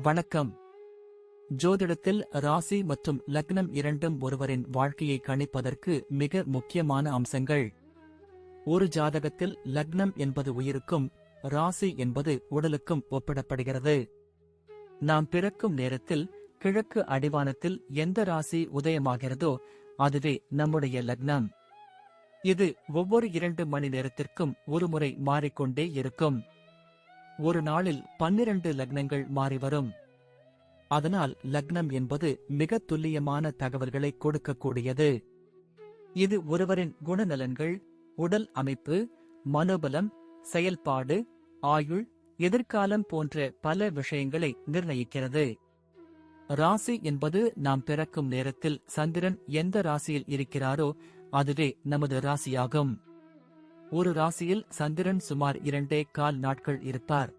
வணக்கம். ஜோதிடத்தில் ராசி மற்றும் லக்னம் இரண்டும் ஒருவரின் வாழ்க்கையை கணிப்பதற்கு மிக முக்கியமான அம்சங்கள். ஒரு ஜாதகத்தில் லக்னம் என்பது உயிருக்கும், ராசி என்பது உடலுக்கும் ஒப்பிடப்படுகிறது. நாம் பிறக்கும் நேரத்தில் கிழக்கு அடிவானத்தில் எந்த ராசி உதயமாகிறதோ அதுவே நம்முடைய லக்னம். இது ஒவ்வொரு 2 மணி நேரத்திற்கும் ஒருமுறை மாறிக்கொண்டே இருக்கும். ஒரு நாளில் 12 லக்னங்கள் மாறிவரும். அதனால் லக்னம் என்பது மிக துல்லியமான தகவல்களை கொடுக்கக்கூடியது. இது ஒருவரின் குணநலன்கள், உடல் அமைப்பு, மனோபலம், செயல்பாடு, ஆயுள், எதிர்காலம் போன்ற பல விஷயங்களை நிர்ணயிக்கிறது. ராசி என்பது நாம் பிறக்கும் நேரத்தில் சந்திரன் எந்த ராசியில் இருக்கிறாரோ அதுவே நமது ராசியாகும். ஒரு ராசியில் சந்திரன் சுமார் 2.25 நாட்கள் இருப்பார்.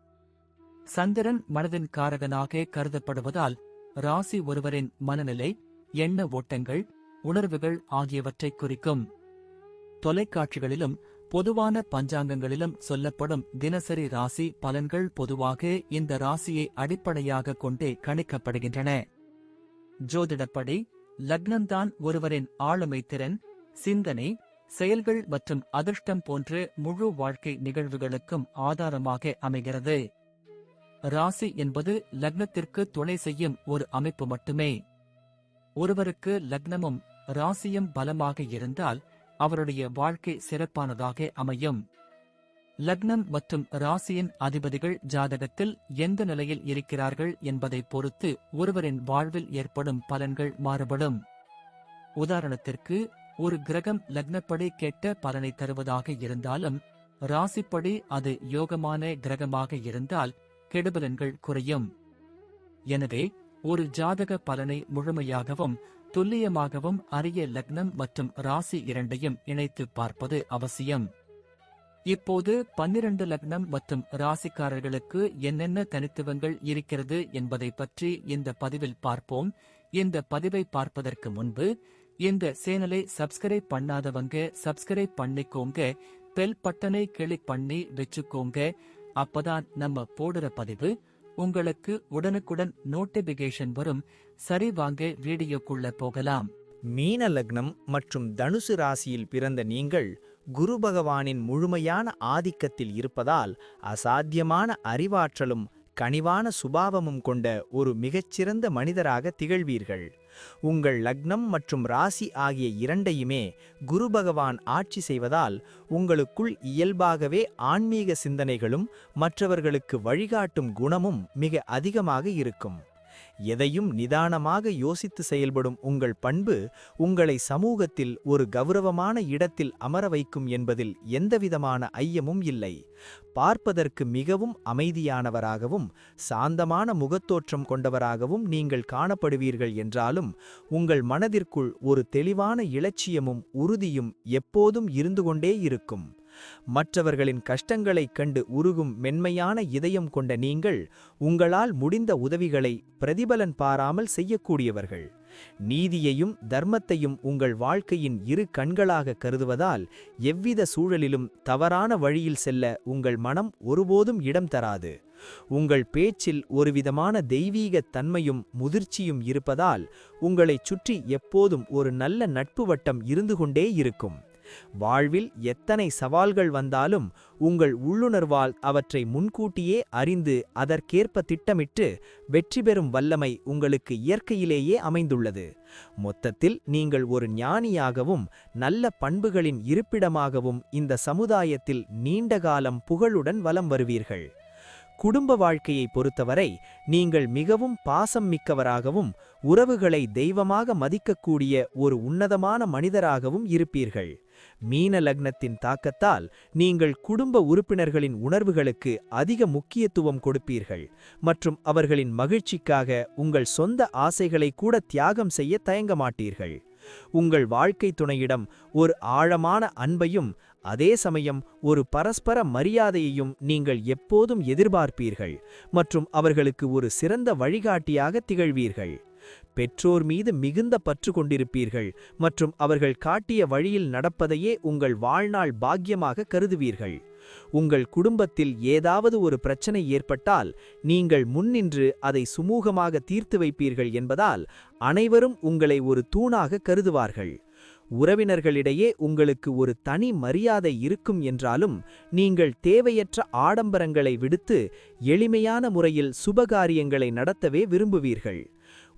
சந்திரன் மனதின் காரகனாக கருதப்படுவதால் ராசி ஒருவரின் மனநிலை, எண்ண ஓட்டங்கள், உணர்வுகள் ஆகியவற்றை குறிக்கும். தொலைக்காட்சிகளிலும் பொதுவான பஞ்சாங்கங்களிலும் சொல்லப்படும் தினசரி ராசி பலன்கள் பொதுவாக இந்த ராசியை அடிப்படையாக கொண்டே கணிக்கப்படுகின்றன. ஜோதிடப்படி லக்னம்தான் ஒருவரின் ஆளுமை திறன், சிந்தனை, செயல்கள் மற்றும் அதிர்ஷ்டம் போன்ற முழு வாழ்க்கை நிகழ்வுகளுக்கும் ஆதாரமாக அமைகிறது. ராசி என்பது லக்னத்திற்கு துணை செய்யும் ஒரு அமைப்பு மட்டுமே. ஒருவருக்கு லக்னமும் ராசியும் பலமாக இருந்தால் அவருடைய வாழ்க்கை சிறப்பானதாக அமையும். லக்னம் மற்றும் ராசியின் அதிபதிகள் ஜாதகத்தில் எந்த நிலையில் இருக்கிறார்கள் என்பதை பொறுத்து ஒருவரின் வாழ்வில் ஏற்படும் பலன்கள் மாறுபடும். உதாரணத்திற்கு, ஒரு கிரகம் லக்னப்படி கெட்ட பலனை தருவதாக இருந்தாலும் ராசிப்படி அது யோகமான கிரகமாக இருந்தால் கெடுபலன்கள் குறையும். எனவே ஒரு ஜாதக பலனை முழுமையாகவும் துல்லியமாகவும் அறிய லக்னம் மற்றும் ராசி இரண்டையும் இணைத்து பார்ப்பது அவசியம். இப்போது 12 லக்னம் மற்றும் ராசிக்காரர்களுக்கு என்னென்ன தனித்துவங்கள் இருக்கிறது என்பதை பற்றி இந்த பதிவில் பார்ப்போம். இந்த பதிவை பார்ப்பதற்கு முன்பு இந்த சேனலை சப்ஸ்கிரைப் பண்ணாதவங்க சப்ஸ்கிரைப் பண்ணிக்கோங்க, பெல் பட்டனை கிளிக் பண்ணி வச்சுக்கோங்க. அப்பதான் நம்ம போடுற பதிவு உங்களுக்கு உடனுக்குடன் நோட்டிபிகேஷன் வரும். சரி, வாங்க வீடியோக்குள்ள போகலாம். மீன லக்னம் மற்றும் தனுசு ராசியில் பிறந்த நீங்கள் குரு பகவானின் முழுமையான ஆதிக்கத்தில் இருப்பதால் அசாத்தியமான அறிவாற்றலும் கனிவான சுபாவமும் கொண்ட ஒரு மிகச்சிறந்த மனிதராக திகழ்வீர்கள். உங்கள் லக்னம் மற்றும் ராசி ஆகிய இரண்டையுமே குரு பகவான் ஆட்சி செய்வதால் உங்களுக்குள் இயல்பாகவே ஆன்மீக சிந்தனைகளும் மற்றவர்களுக்கு வழிகாட்டும் குணமும் மிக அதிகமாக இருக்கும். எதையும் நிதானமாக யோசித்து செயல்படும் உங்கள் பண்பு உங்களை சமூகத்தில் ஒரு கௌரவமான இடத்தில் அமர வைக்கும் என்பதில் எந்தவிதமான ஐயமும் இல்லை. பார்ப்பதற்கு மிகவும் அமைதியானவராகவும் சாந்தமான முகத்தோற்றம் கொண்டவராகவும் நீங்கள் காணப்படுவீர்கள் என்றாலும் உங்கள் மனதிற்குள் ஒரு தெளிவான இலட்சியமும் உறுதியும் எப்போதும் இருந்து கொண்டே இருக்கும். மற்றவர்களின் கஷ்டங்களைக் கண்டு உருகும் மென்மையான இதயம் கொண்ட நீங்கள் உங்களால் முடிந்த உதவிகளை பிரதிபலன் பாராமல் செய்யக்கூடியவர்கள். நீதியையும் தர்மத்தையும் உங்கள் வாழ்க்கையின் இரு கண்களாக கருதுவதால் எவ்வித சூழலிலும் தவறான வழியில் செல்ல உங்கள் மனம் ஒருபோதும் இடம் தராது. உங்கள் பேச்சில் ஒருவிதமான தெய்வீக தன்மையும் முதிர்ச்சியும் இருப்பதால் உங்களைச் சுற்றி எப்போதும் ஒரு நல்ல நட்பு வட்டம் இருந்து கொண்டே இருக்கும். வாழ்வில் எத்தனை சவால்கள் வந்தாலும் உங்கள் உள்ளுணர்வால் அவற்றை முன்கூட்டியே அறிந்து அதற்கேற்ப திட்டமிட்டு வெற்றி பெறும் வல்லமை உங்களுக்கு இயற்கையிலேயே அமைந்துள்ளது. மொத்தத்தில் நீங்கள் ஒரு ஞானியாகவும் நல்ல பண்புகளின் இருப்பிடமாகவும் இந்த சமுதாயத்தில் நீண்டகாலம் புகழுடன் வலம் வருவீர்கள். குடும்ப வாழ்க்கையை பொறுத்தவரை நீங்கள் மிகவும் பாசம் மிக்கவராகவும் உறவுகளை தெய்வமாக மதிக்கக்கூடிய ஒரு உன்னதமான மனிதராகவும் இருப்பீர்கள். மீன லக்னத்தின் தாக்கத்தால் நீங்கள் குடும்ப உறுப்பினர்களின் உணர்வுகளுக்கு அதிக முக்கியத்துவம் கொடுப்பீர்கள் மற்றும் அவர்களின் மகிழ்ச்சிக்காக உங்கள் சொந்த ஆசைகளை கூட தியாகம் செய்ய தயங்க மாட்டீர்கள். உங்கள் வாழ்க்கை துணையிடம் ஒரு ஆழமான அன்பையும் அதே சமயம் ஒரு பரஸ்பர மரியாதையையும் நீங்கள் எப்போதும் எதிர்பார்ப்பீர்கள் மற்றும் அவர்களுக்கு ஒரு சிறந்த வழிகாட்டியாக திகழ்வீர்கள். பெற்றோர் மீது மிகுந்த பற்று கொண்டிருப்பீர்கள் மற்றும் அவர்கள் காட்டிய வழியில் நடப்பதையே உங்கள் வாழ்நாள் பாக்கியமாக கருதுவீர்கள். உங்கள் குடும்பத்தில் ஏதாவது ஒரு பிரச்சனை ஏற்பட்டால் நீங்கள் முன்னின்று அதை சுமூகமாக தீர்த்து வைப்பீர்கள் என்பதால் அனைவரும் உங்களை ஒரு தூணாக கருதுவார்கள். உறவினர்களிடையே உங்களுக்கு ஒரு தனி மரியாதை இருக்கும் என்றாலும் நீங்கள் தேவையற்ற ஆடம்பரங்களை விடுத்து எளிமையான முறையில் சுபகாரியங்களை நடத்தவே விரும்புவீர்கள்.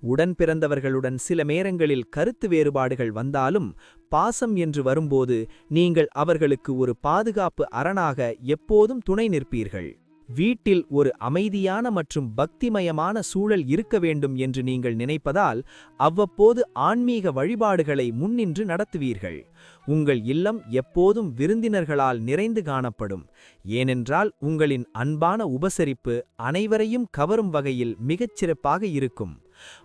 உடன் பிறந்தவர்களுடன் சில நேரங்களில் கருத்து வேறுபாடுகள் வந்தாலும் பாசம் என்று வரும்போது நீங்கள் அவர்களுக்கு ஒரு பாதுகாப்பு அரணாக எப்போதும் துணை நிற்பீர்கள். வீட்டில் ஒரு அமைதியான மற்றும் பக்திமயமான சூழல் இருக்க வேண்டும் என்று நீங்கள் நினைப்பதால் அவ்வப்போது ஆன்மீக வழிபாடுகளை முன்னின்று நடத்துவீர்கள். உங்கள் இல்லம் எப்போதும் விருந்தினர்களால் நிறைந்து காணப்படும். ஏனென்றால் உங்களின் அன்பான உபசரிப்பு அனைவரையும் கவரும் வகையில் மிகச்சிறப்பாக இருக்கும்.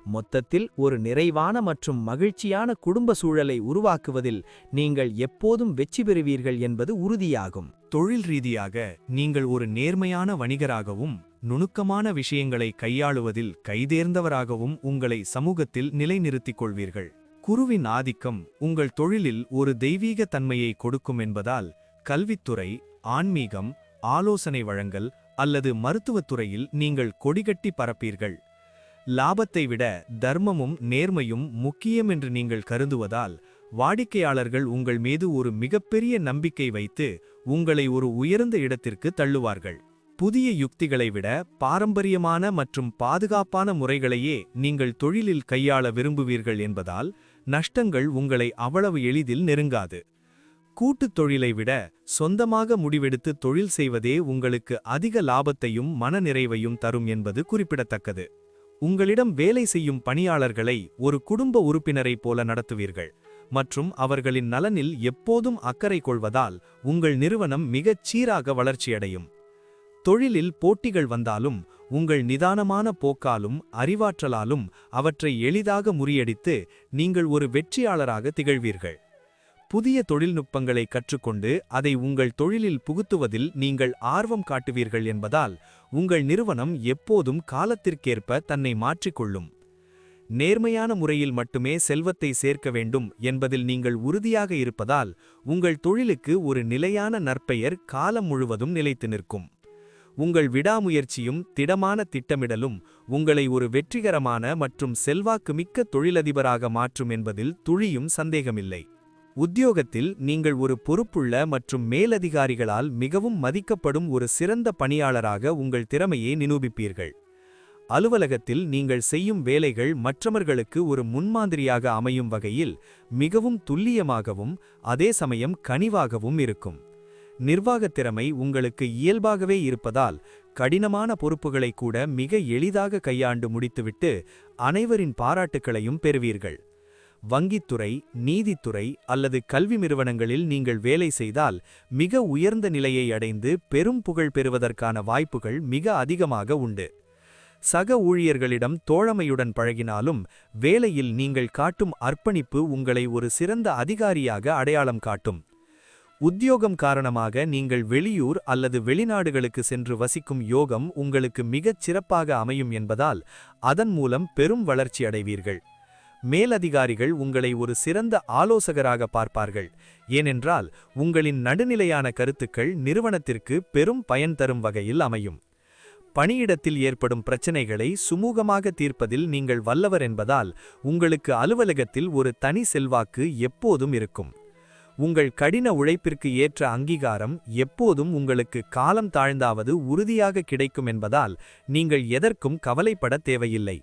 மொத்தத்தில் ஒரு நிறைவான மற்றும் மகிழ்ச்சியான குடும்ப சூழலை உருவாக்குவதில் நீங்கள் எப்போதும் வெற்றி பெறுவீர்கள் என்பது உறுதியாகும். தொழில் ரீதியாக நீங்கள் ஒரு நேர்மையான வணிகராகவும் நுணுக்கமான விஷயங்களை கையாளுவதில் கைதேர்ந்தவராகவும் உங்களை சமூகத்தில் நிலைநிறுத்திக் கொள்வீர்கள். குருவின் ஆதிக்கம் உங்கள் தொழிலில் ஒரு தெய்வீக தன்மையை கொடுக்கும் என்பதால் கல்வித்துறை, ஆன்மீகம், ஆலோசனை வழங்கல் அல்லது மருத்துவத்துறையில் நீங்கள் கொடிகட்டி பரப்பீர்கள். லாபத்தை விட தர்மமும் நேர்மையும் முக்கியம் என்று நீங்கள் கருதுவதால் வாடிக்கையாளர்கள் உங்கள் மீது ஒரு மிகப்பெரிய நம்பிக்கை வைத்து உங்களை ஒரு உயர்ந்த இடத்திற்கு தள்ளுவார்கள். புதிய யுக்திகளை விட பாரம்பரியமான மற்றும் பாதுகாப்பான முறைகளையே நீங்கள் தொழிலில் கையாள விரும்புவீர்கள் என்பதால் நஷ்டங்கள் உங்களை அவ்வளவு எளிதில் நெருங்காது. கூட்டுத் தொழிலை விட சொந்தமாக முடிவெடுத்து தொழில் செய்வதே உங்களுக்கு அதிக லாபத்தையும் மனநிறைவையும் தரும் என்பது குறிப்பிடத்தக்கது. உங்களிடம் வேலை செய்யும் பணியாளர்களை ஒரு குடும்ப உறுப்பினரைப் போல நடத்துவீர்கள் மற்றும் அவர்களின் நலனில் எப்போதும் அக்கறை கொள்வதால் உங்கள் நிறுவனம் மிகச் சீராக வளர்ச்சியடையும். தொழிலில் போட்டிகள் வந்தாலும் உங்கள் நிதானமான போக்காலும் அறிவாற்றலாலும் அவற்றை எளிதாக முறியடித்து நீங்கள் ஒரு வெற்றியாளராக திகழ்வீர்கள். புதிய தொழில்நுட்பங்களை கற்றுக்கொண்டு அதை உங்கள் தொழிலில் புகுத்துவதில் நீங்கள் ஆர்வம் காட்டுவீர்கள் என்பதால் உங்கள் நிறுவனம் எப்போதும் காலத்திற்கேற்ப தன்னை மாற்றிக்கொள்ளும். நேர்மையான முறையில் மட்டுமே செல்வத்தை சேர்க்க வேண்டும் என்பதில் நீங்கள் உறுதியாக இருப்பதால் உங்கள் தொழிலுக்கு ஒரு நிலையான நற்பெயர் காலம் முழுவதும் நிலைத்து நிற்கும். உங்கள் விடாமுயற்சியும் திடமான திட்டமிடலும் உங்களை ஒரு வெற்றிகரமான மற்றும் செல்வாக்குமிக்க தொழிலதிபராக மாற்றும் என்பதில் துளியும் சந்தேகமில்லை. உத்தியோகத்தில் நீங்கள் ஒரு பொறுப்புள்ள மற்றும் மேலதிகாரிகளால் மிகவும் மதிக்கப்படும் ஒரு சிறந்த பணியாளராக உங்கள் திறமையை நிரூபிப்பீர்கள். அலுவலகத்தில் நீங்கள் செய்யும் வேலைகள் மற்றவர்களுக்கு ஒரு முன்மாதிரியாக அமையும் வகையில் மிகவும் துல்லியமாகவும் அதே சமயம் கனிவாகவும் இருக்கும். நிர்வாகத் திறமை உங்களுக்கு இயல்பாகவே இருப்பதால் கடினமான பொறுப்புகளை கூட மிக எளிதாக கையாண்டு முடித்துவிட்டு அனைவரின் பாராட்டுக்களையும் பெறுவீர்கள். வங்கித்துறை, நீதித்துறை அல்லது கல்வி நிறுவனங்களில் நீங்கள் வேலை செய்தால் மிக உயர்ந்த நிலையை அடைந்து பெரும் புகழ் பெறுவதற்கான வாய்ப்புகள் மிக அதிகமாக உண்டு. சக ஊழியர்களிடம் தோழமையுடன் பழகினாலும் வேலையில் நீங்கள் காட்டும் அர்ப்பணிப்பு உங்களை ஒரு சிறந்த அதிகாரியாக அடையாளம் காட்டும். உத்தியோகம் காரணமாக நீங்கள் வெளியூர் அல்லது வெளிநாடுகளுக்கு சென்று வசிக்கும் யோகம் உங்களுக்கு மிகச் சிறப்பாக அமையும் என்பதால் அதன் மூலம் பெரும் வளர்ச்சி அடைவீர்கள். மேலதிகாரிகள் உங்களை ஒரு சிறந்த ஆலோசகராக பார்ப்பார்கள். ஏனென்றால் உங்களின் நடுநிலையான கருத்துக்கள் நிறுவனத்திற்கு பெரும் பயன் தரும் வகையில் அமையும். பணியிடத்தில் ஏற்படும் பிரச்சனைகளை சுமூகமாக தீர்ப்பதில் நீங்கள் வல்லவர் என்பதால் உங்களுக்கு அலுவலகத்தில் ஒரு தனி செல்வாக்கு எப்போதும் இருக்கும். உங்கள் கடின உழைப்பிற்கு ஏற்ற அங்கீகாரம் எப்போதும் உங்களுக்கு காலம் தாழ்ந்தாவது உறுதியாக கிடைக்கும் என்பதால் நீங்கள் எதற்கும் கவலைப்பட தேவையில்லை.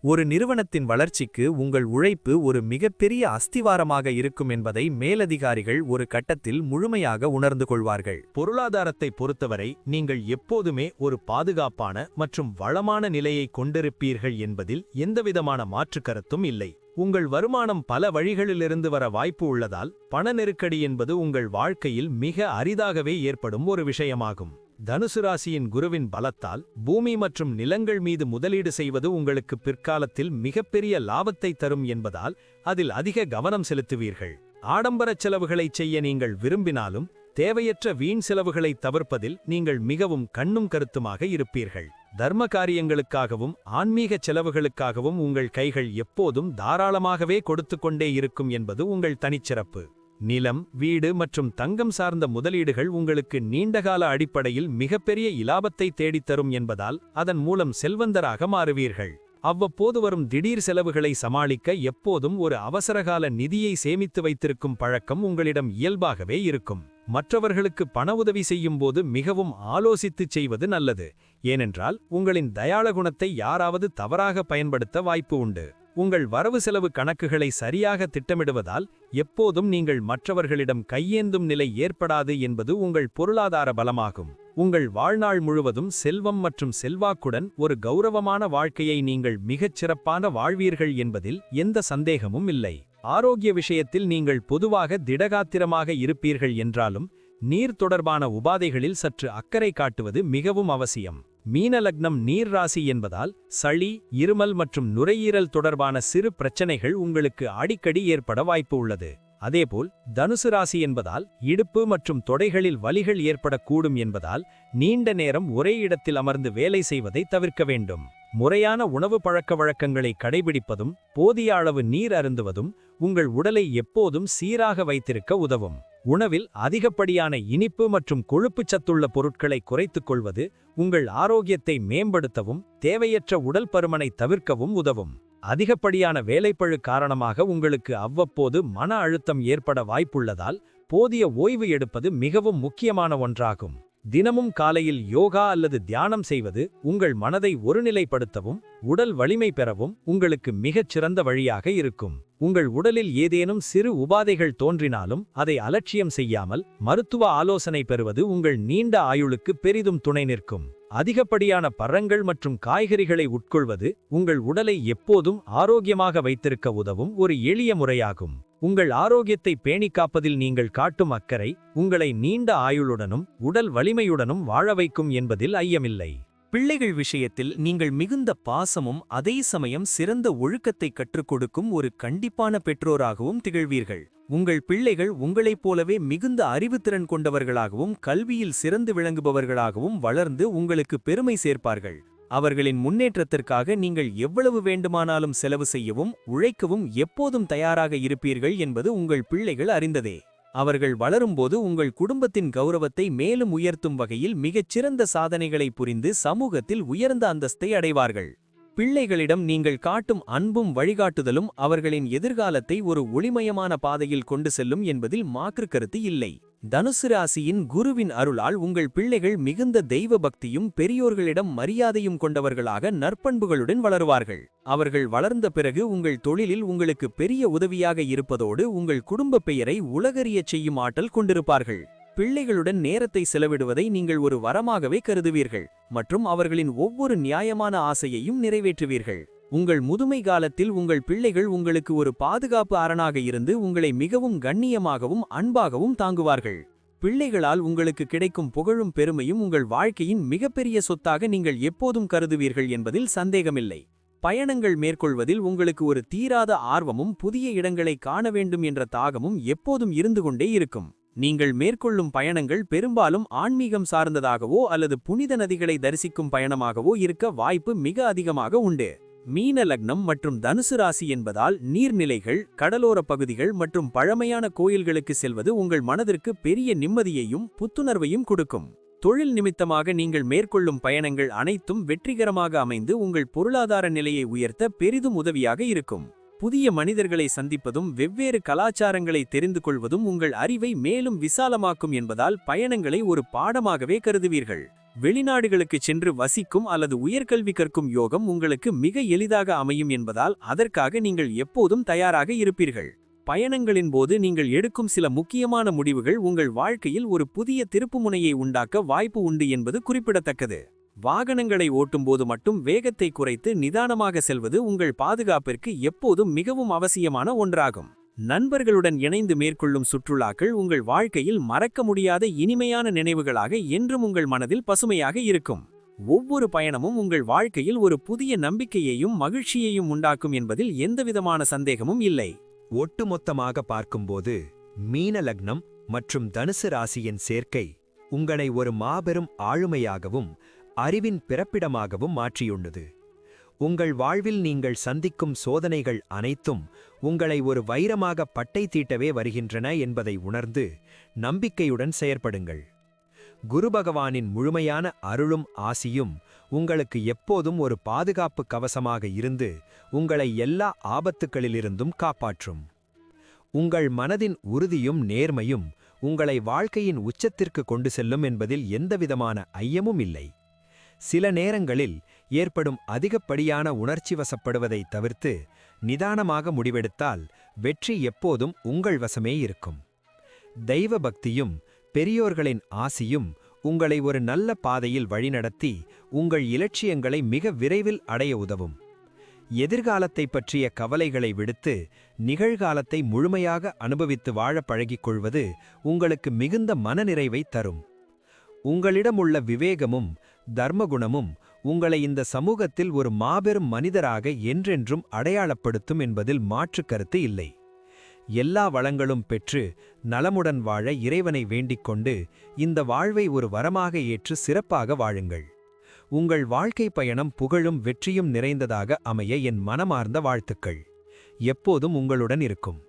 ஒரு நிறுவனத்தின் வளர்ச்சிக்கு உங்கள் உழைப்பு ஒரு மிகப்பெரிய அஸ்திவாரமாக இருக்கும் என்பதை மேலதிகாரிகள் ஒரு கட்டத்தில் முழுமையாக உணர்ந்து கொள்வார்கள். பொருளாதாரத்தை பொறுத்தவரை நீங்கள் எப்போதுமே ஒரு பாதுகாப்பான மற்றும் வளமான நிலையை கொண்டிருப்பீர்கள் என்பதில் எந்தவிதமான மாற்று கருத்தும் இல்லை. உங்கள் வருமானம் பல வழிகளிலிருந்து வர வாய்ப்பு உள்ளதால் பண நெருக்கடி என்பது உங்கள் வாழ்க்கையில் மிக அரிதாகவே ஏற்படும் ஒரு விஷயமாகும். தனுசு ராசியின் குருவின் பலத்தால் பூமி மற்றும் நிலங்கள் மீது முதலீடு செய்வது உங்களுக்கு பிற்காலத்தில் மிகப்பெரிய லாபத்தை தரும் என்பதால் அதில் அதிக கவனம் செலுத்துவீர்கள். ஆடம்பரச் செலவுகளை செய்ய நீங்கள் விரும்பினாலும் தேவையற்ற வீண் செலவுகளை தவிர்ப்பதில் நீங்கள் மிகவும் கண்ணும் கருத்துமாக இருப்பீர்கள். தர்ம காரியங்களுக்காகவும் ஆன்மீக செலவுகளுக்காகவும் உங்கள் கைகள் எப்போதும் தாராளமாகவே கொடுத்து கொண்டே இருக்கும் என்பது உங்கள் தனிச்சிறப்பு. நிலம், வீடு மற்றும் தங்கம் சார்ந்த முதலீடுகள் உங்களுக்கு நீண்டகால அடிப்படையில் மிகப்பெரிய இலாபத்தை தேடித்தரும் என்பதால் அதன் மூலம் செல்வந்தராக மாறுவீர்கள். அவ்வப்போது வரும் திடீர் செலவுகளை சமாளிக்க எப்போதும் ஒரு அவசரகால நிதியை சேமித்து வைத்திருக்கும் பழக்கம் உங்களிடம் இயல்பாகவே இருக்கும். மற்றவர்களுக்கு பண உதவி செய்யும்போது மிகவும் ஆலோசித்துச் செய்வது நல்லது. ஏனென்றால் உங்களின் தயாள குணத்தை யாராவது தவறாக பயன்படுத்த வாய்ப்பு உண்டு. உங்கள் வரவு செலவு கணக்குகளை சரியாக திட்டமிடுவதால் எப்போதும் நீங்கள் மற்றவர்களிடம் கையேந்தும் நிலை ஏற்படாது என்பது உங்கள் பொருளாதார பலமாகும். உங்கள் வாழ்நாள் முழுவதும் செல்வம் மற்றும் செல்வாக்குடன் ஒரு கௌரவமான வாழ்க்கையை நீங்கள் மிகச் சிறப்பான வாழ்வீர்கள் என்பதில் எந்த சந்தேகமும் இல்லை. ஆரோக்கிய விஷயத்தில் நீங்கள் பொதுவாக திடகாத்திரமாக இருப்பீர்கள் என்றாலும் நீர் தொடர்பான உபாதைகளில் சற்று அக்கறை காட்டுவது மிகவும் அவசியம். மீன லக்னம் நீர் ராசி என்பதால் சளி, இருமல் மற்றும் நுரையீரல் தொடர்பான சிறு பிரச்சனைகள் உங்களுக்கு அடிக்கடி ஏற்பட வாய்ப்பு உள்ளது. அதேபோல் தனுசு ராசி என்பதால் இடுப்பு மற்றும் தொடைகளில் வலிகள் ஏற்படக்கூடும் என்பதால் நீண்ட நேரம் ஒரே இடத்தில் அமர்ந்து வேலை செய்வதை தவிர்க்க வேண்டும். முறையான உணவு பழக்கவழக்கங்களை கடைபிடிப்பதும் போதிய அளவு நீர் அருந்துவதும் உங்கள் உடலை எப்போதும் சீராக வைத்திருக்க உதவும். உணவில் அதிகப்படியான இனிப்பு மற்றும் கொழுப்புச் சத்துள்ள பொருட்களை குறைத்துக் கொள்வது உங்கள் ஆரோக்கியத்தை மேம்படுத்தவும் தேவையற்ற உடல் பருமனை தவிர்க்கவும் உதவும். அதிகப்படியான வேலைப்பழு காரணமாக உங்களுக்கு அவ்வப்போது மன அழுத்தம் ஏற்பட வாய்ப்புள்ளதால் போதிய ஓய்வு எடுப்பது மிகவும் முக்கியமான ஒன்றாகும். தினமும் காலையில் யோகா அல்லது தியானம் செய்வது உங்கள் மனதை ஒருநிலைப்படுத்தவும் உடல் வலிமை பெறவும் உங்களுக்கு மிகச் சிறந்த வழியாக இருக்கும். உங்கள் உடலில் ஏதேனும் சிறு உபாதைகள் தோன்றினாலும் அதை அலட்சியம் செய்யாமல் மருத்துவ ஆலோசனை பெறுவது உங்கள் நீண்ட ஆயுளுக்கு பெரிதும் துணை நிற்கும். அதிகப்படியான பழங்கள் மற்றும் காய்கறிகளை உட்கொள்வது உங்கள் உடலை எப்போதும் ஆரோக்கியமாக வைத்திருக்க உதவும் ஒரு எளிய முறையாகும். உங்கள் ஆரோக்கியத்தை பேணிக் காப்பதில் நீங்கள் காட்டும் அக்கறை உங்களை நீண்ட ஆயுளுடனும் உடல் வலிமையுடனும் வாழ வைக்கும் என்பதில் ஐயமில்லை. பிள்ளைகள் விஷயத்தில் நீங்கள் மிகுந்த பாசமும் அதே சமயம் சிறந்த ஒழுக்கத்தை கற்றுக் கொடுக்கும் ஒரு கண்டிப்பான பெற்றோராகவும் திகழ்வீர்கள். உங்கள் பிள்ளைகள் உங்களைப் போலவே மிகுந்த அறிவுத்திறன் கொண்டவர்களாகவும் கல்வியில் சிறந்து விளங்குபவர்களாகவும் வளர்ந்து உங்களுக்கு பெருமை சேர்ப்பார்கள். அவர்களின் முன்னேற்றத்திற்காக நீங்கள் எவ்வளவு வேண்டுமானாலும் செலவு செய்யவும் உழைக்கவும் எப்போதும் தயாராக இருப்பீர்கள் என்பது உங்கள் பிள்ளைகள் அறிந்ததே. அவர்கள் வளரும்போது உங்கள் குடும்பத்தின் கௌரவத்தை மேலும் உயர்த்தும் வகையில் மிகச்சிறந்த சாதனைகளை புரிந்து சமூகத்தில் உயர்ந்த அந்தஸ்தை அடைவார்கள். பிள்ளைகளிடம் நீங்கள் காட்டும் அன்பும் வழிகாட்டுதலும் அவர்களின் எதிர்காலத்தை ஒரு ஒளிமயமான பாதையில் கொண்டு செல்லும் என்பதில் மாற்று கருத்து இல்லை. தனுசு ராசியின் குருவின் அருளால் உங்கள் பிள்ளைகள் மிகுந்த தெய்வ பக்தியும் பெரியோர்களிடம் மரியாதையும் கொண்டவர்களாக நற்பண்புகளுடன் வளருவார்கள். அவர்கள் வளர்ந்த பிறகு உங்கள் தொழிலில் உங்களுக்கு பெரிய உதவியாக இருப்பதோடு உங்கள் குடும்ப பெயரை உலகறியச் செய்யும் ஆற்றல் கொண்டிருப்பார்கள். பிள்ளைகளுடன் நேரத்தை செலவிடுவதை நீங்கள் ஒரு வரமாகவே கருதுவீர்கள் மற்றும் அவர்களின் ஒவ்வொரு நியாயமான ஆசையையும் நிறைவேற்றுவீர்கள். உங்கள் முதுமை காலத்தில் உங்கள் பிள்ளைகள் உங்களுக்கு ஒரு பாதுகாப்பு அரணாக இருந்து உங்களை மிகவும் கண்ணியமாகவும் அன்பாகவும் தாங்குவார்கள். பிள்ளைகளால் உங்களுக்கு கிடைக்கும் புகழும் பெருமையும் உங்கள் வாழ்க்கையின் மிகப்பெரிய சொத்தாக நீங்கள் எப்போதும் கருதுவீர்கள் என்பதில் சந்தேகமில்லை. பயணங்கள் மேற்கொள்வதில் உங்களுக்கு ஒரு தீராத ஆர்வமும் புதிய இடங்களை காண வேண்டும் என்ற தாகமும் எப்போதும் இருந்து கொண்டே இருக்கும். நீங்கள் மேற்கொள்ளும் பயணங்கள் பெரும்பாலும் ஆன்மீகம் சார்ந்ததாகவோ அல்லது புனித நதிகளை தரிசிக்கும் பயணமாகவோ இருக்க வாய்ப்பு மிக அதிகமாக உண்டு. மீன லக்னம் மற்றும் தனுசு ராசி என்பதால் நீர்நிலைகள், கடலோர பகுதிகள் மற்றும் பழமையான கோயில்களுக்கு செல்வது உங்கள் மனதிற்கு பெரிய நிம்மதியையும் புத்துணர்வையும் கொடுக்கும். தொழில் நிமித்தமாக நீங்கள் மேற்கொள்ளும் பயணங்கள் அனைத்தும் வெற்றிகரமாக அமைந்து உங்கள் பொருளாதார நிலையை உயர்த்த பெரிதும் உதவியாக இருக்கும். புதிய மனிதர்களை சந்திப்பதும் வெவ்வேறு கலாச்சாரங்களை தெரிந்து கொள்வதும் உங்கள் அறிவை மேலும் விசாலமாக்கும் என்பதால் பயணங்களை ஒரு பாடமாகவே கருதுவீர்கள். வெளிநாடுகளுக்கு சென்று வசிக்கும் அல்லது உயர்கல்வி கற்கும் யோகம் உங்களுக்கு மிக எளிதாக அமையும் என்பதால் அதற்காக நீங்கள் எப்போதும் தயாராக இருப்பீர்கள். பயணங்களின் போது நீங்கள் எடுக்கும் சில முக்கியமான முடிவுகள் உங்கள் வாழ்க்கையில் ஒரு புதிய திருப்புமுனையை உண்டாக்க வாய்ப்பு உண்டு என்பது குறிப்பிடத்தக்கது. வாகனங்களை ஓட்டும்போது மட்டும் வேகத்தை குறைத்து நிதானமாக செல்வது உங்கள் பாதுகாப்பிற்கு எப்போதும் மிகவும் அவசியமான ஒன்றாகும். நண்பர்களுடன் இணைந்து மேற்கொள்ளும் சுற்றுலாக்கள் உங்கள் வாழ்க்கையில் மறக்க முடியாத இனிமையான நினைவுகளாக என்றும் உங்கள் மனதில் பசுமையாக இருக்கும். ஒவ்வொரு பயணமும் உங்கள் வாழ்க்கையில் ஒரு புதிய நம்பிக்கையையும் மகிழ்ச்சியையும் உண்டாக்கும் என்பதில் எந்தவிதமான சந்தேகமும் இல்லை. ஒட்டுமொத்தமாக பார்க்கும்போது மீன லக்னம் மற்றும் தனுசு ராசியின் சேர்க்கை உங்களை ஒரு மாபெரும் ஆளுமையாகவும் அறிவின் பிறப்பிடமாகவும் மாற்றியுள்ளது. உங்கள் வாழ்வில் நீங்கள் சந்திக்கும் சோதனைகள் அனைத்தும் உங்களை ஒரு வைரமாக பட்டை தீட்டவே வருகின்றன என்பதை உணர்ந்து நம்பிக்கையுடன் செயற்படுங்கள். குரு பகவானின் முழுமையான அருளும் ஆசியும் உங்களுக்கு எப்போதும் ஒரு பாதுகாப்பு கவசமாக இருந்து உங்களை எல்லா ஆபத்துக்களிலிருந்தும் காப்பாற்றும். உங்கள் மனதின் உறுதியும் நேர்மையும் உங்களை வாழ்க்கையின் உச்சத்திற்கு கொண்டு செல்லும் என்பதில் எந்தவிதமான ஐயமும் இல்லை. சில நேரங்களில் ஏற்படும் அதிகப்படியான உணர்ச்சி வசப்படுவதை தவிர்த்து நிதானமாக முடிவெடுத்தால் வெற்றி எப்போதும் உங்கள் வசமே இருக்கும். தெய்வ பக்தியும் பெரியோர்களின் ஆசியும் உங்களை ஒரு நல்ல பாதையில் வழிநடத்தி உங்கள் இலட்சியங்களை மிக விரைவில் அடைய உதவும். எதிர்காலத்தை பற்றிய கவலைகளை விடுத்து நிகழ்காலத்தை முழுமையாக அனுபவித்து வாழ பழகிக் கொள்வது உங்களுக்கு மிகுந்த மனநிறைவை தரும். உங்களிடமுள்ள விவேகமும் தர்மகுணமும் உங்களை இந்த சமூகத்தில் ஒரு மாபெரும் மனிதராக என்றென்றும் அடையாளப்படுத்தும் என்பதில் மாற்று கருத்து இல்லை. எல்லா வளங்களும் பெற்று நலமுடன் வாழ இறைவனை வேண்டிக் கொண்டு இந்த வாழ்வை ஒரு வரமாக ஏற்று சிறப்பாக வாழுங்கள். உங்கள் வாழ்க்கை பயணம் புகழும் வெற்றியும் நிறைந்ததாக அமைய என் மனமார்ந்த வாழ்த்துக்கள் எப்போதும் உங்களுடன் இருக்கும்.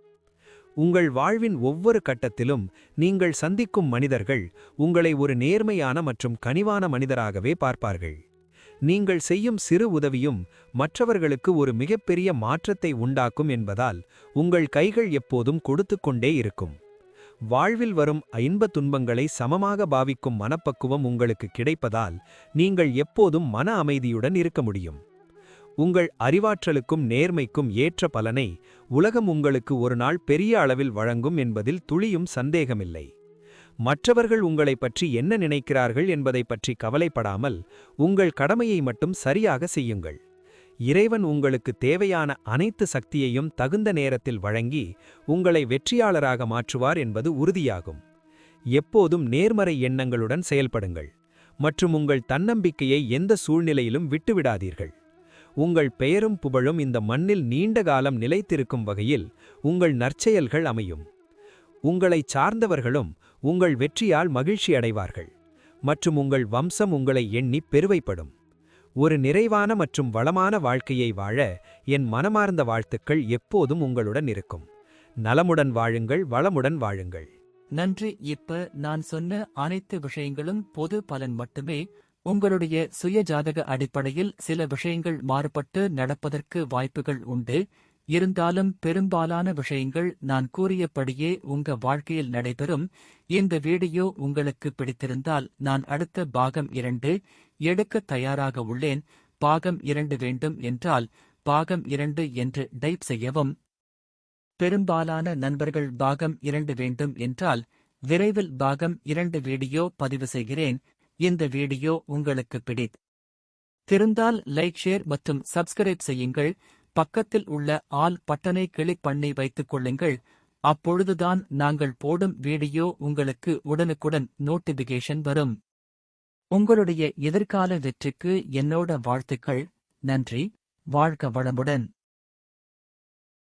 உங்கள் வாழ்வின் ஒவ்வொரு கட்டத்திலும் நீங்கள் சந்திக்கும் மனிதர்கள் உங்களை ஒரு நேர்மையான மற்றும் கனிவான மனிதராகவே பார்ப்பார்கள். நீங்கள் செய்யும் சிறு உதவியும் மற்றவர்களுக்கு ஒரு மிகப்பெரிய மாற்றத்தை உண்டாக்கும் என்பதால் உங்கள் கைகள் எப்போதும் கொடுத்துக்கொண்டே இருக்கும். வாழ்வில் வரும் இன்பத் துன்பங்களை சமமாக பாவிக்கும் மனப்பக்குவம் உங்களுக்கு கிடைப்பதால் நீங்கள் எப்போதும் மன அமைதியுடன் இருக்க முடியும். உங்கள் அறிவாற்றலுக்கும் நேர்மைக்கும் ஏற்ற பலனை உலகம் உங்களுக்கு ஒரு நாள் பெரிய அளவில் வழங்கும் என்பதில் துளியும் சந்தேகமில்லை. மற்றவர்கள் உங்களை பற்றி என்ன நினைக்கிறார்கள் என்பதை பற்றி கவலைப்படாமல் உங்கள் கடமையை மட்டும் சரியாக செய்யுங்கள். இறைவன் உங்களுக்கு தேவையான அனைத்து சக்தியையும் தகுந்த நேரத்தில் வழங்கி உங்களை வெற்றியாளராக மாற்றுவார் என்பது உறுதியாகும். எப்போதும் நேர்மறை எண்ணங்களுடன் செயல்படுங்கள் மற்றும் உங்கள் தன்னம்பிக்கையை எந்த சூழ்நிலையிலும் விட்டுவிடாதீர்கள். உங்கள் பெயரும் புகழும் இந்த மண்ணில் நீண்ட காலம் நிலைத்திருக்கும் வகையில் உங்கள் நற்செயல்கள் அமையும். உங்களைச் சார்ந்தவர்களும் உங்கள் வெற்றியால் மகிழ்ச்சி அடைவார்கள் மற்றும் உங்கள் வம்சம் உங்களை எண்ணி பெருமைப்படும். ஒரு நிறைவான மற்றும் வளமான வாழ்க்கையை வாழ என் மனமார்ந்த வாழ்த்துக்கள் எப்போதும் உங்களுடன் இருக்கும். நலமுடன் வாழுங்கள், வளமுடன் வாழுங்கள். நன்றி. இப்ப நான் சொன்ன அனைத்து விஷயங்களும் பொது பலன் மட்டுமே. உங்களுடைய சுய ஜாதக அடிப்படையில் சில விஷயங்கள் மாறுபட்டு நடப்பதற்கு வாய்ப்புகள் உண்டு. இருந்தாலும் பெரும்பாலான விஷயங்கள் நான் கூறியபடியே உங்க வாழ்க்கையில் நடைபெறும். இந்த வீடியோ உங்களுக்கு பிடித்திருந்தால் நான் அடுத்த பாகம் 2 எடுக்க தயாராக உள்ளேன். பாகம் 2 வேண்டும் என்றால் பாகம் 2 என்று டைப் செய்யவும். பெரும்பாலான நண்பர்கள் பாகம் 2 வேண்டும் என்றால் விரைவில் பாகம் 2 வீடியோ பதிவு செய்கிறேன். இந்த வீடியோ உங்களுக்கு பிடித்திருந்தால் லைக், ஷேர் மற்றும் சப்ஸ்கிரைப் செய்யுங்கள். பக்கத்தில் உள்ள ஆல் பட்டனை கிளிக் பண்ணி வைத்துக் கொள்ளுங்கள். அப்பொழுதுதான் நாங்கள் போடும் வீடியோ உங்களுக்கு உடனுக்குடன் நோட்டிபிகேஷன் வரும். உங்களுடைய எதிர்கால வெற்றிக்கு என்னோட வாழ்த்துக்கள். நன்றி. வாழ்க வளமுடன்.